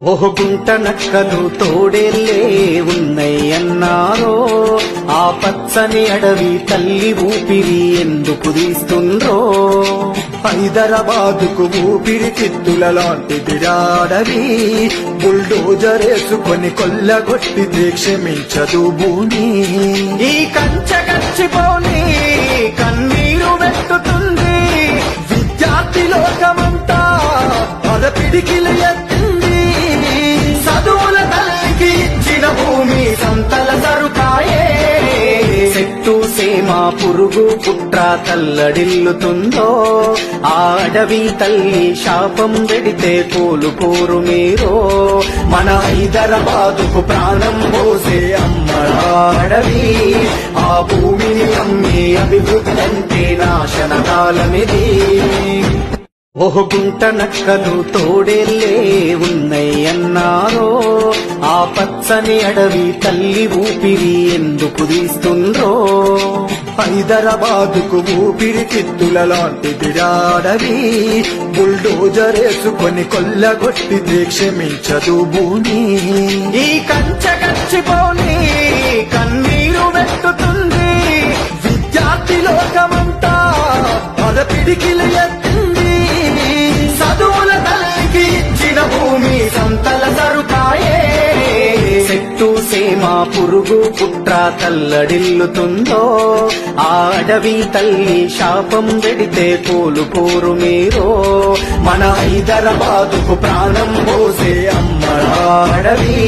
ఓహో గుంట నక్కలు తోడేళ్ళే ఉన్నయ్యన్నారో, ఆ పచ్చని అడవి తల్లి ఊపిరి ఎందుకు తీస్తుండ్రో. హైదరాబాదుకు ఊపిరి చిత్తుల లాంటిది అడవి, బుల్డోజరేసుకొని కొల్లగొట్టితే క్షమించదు భూమి. ఈ కంచె గచ్చిపోని కన్నీరు వెట్టుతుంది, విద్యార్థి లోకమంతా పదపిడికిలు ఎత్తింది. చదువుల తల్లికి ఇచ్చిన భూమి సంతల సరుకాయే, చెట్టు సేమ పురుగు పుట్ర తల్లడిల్లుతుందో. ఆ అడవి తల్లి శాపం పెడితే కోలుకోరు మీరో. మన హైదరాబాదుకు ప్రాణం పోసే అమ్మడాడవి, ఆ భూమిని అమ్మి అభివృద్ధి అంటే నాశన కాలమిది. ఓహో గుంట నక్కలు తోడేళ్ళే ఉన్నయ్యన్నారో, ఆ పచ్చని అడవి తల్లి ఊపిరి ఎందుకు తీస్తుండ్రో. హైదరాబాదుకు ఊపిరి చిత్తుల లాంటిది అడవి, బుల్డోజరేసుకొని కొల్లగొట్టితే క్షమించదు భూమి. ఈ కంచె గచ్చిపోని కన్నీరు వెట్టుతుంది, విద్యార్థి లోకమంతా పదపిడికిలు ఎత్తింది. చదువుల తల్లికి ఇచ్చిన భూమి సంతల సరుకాయే, చెట్టు సేమ పురుగు పుట్ర తల్లడిల్లుతుందో. ఆ అడవి తల్లి శాపం పెడితే కోలుకోరు మీరో. మన హైదరాబాదుకు ప్రాణం పోసే అమ్మడాడవి,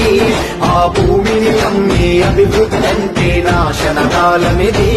ఆ భూమిని అమ్మి అభివృద్ధి అంటే నాశన కాలమిది.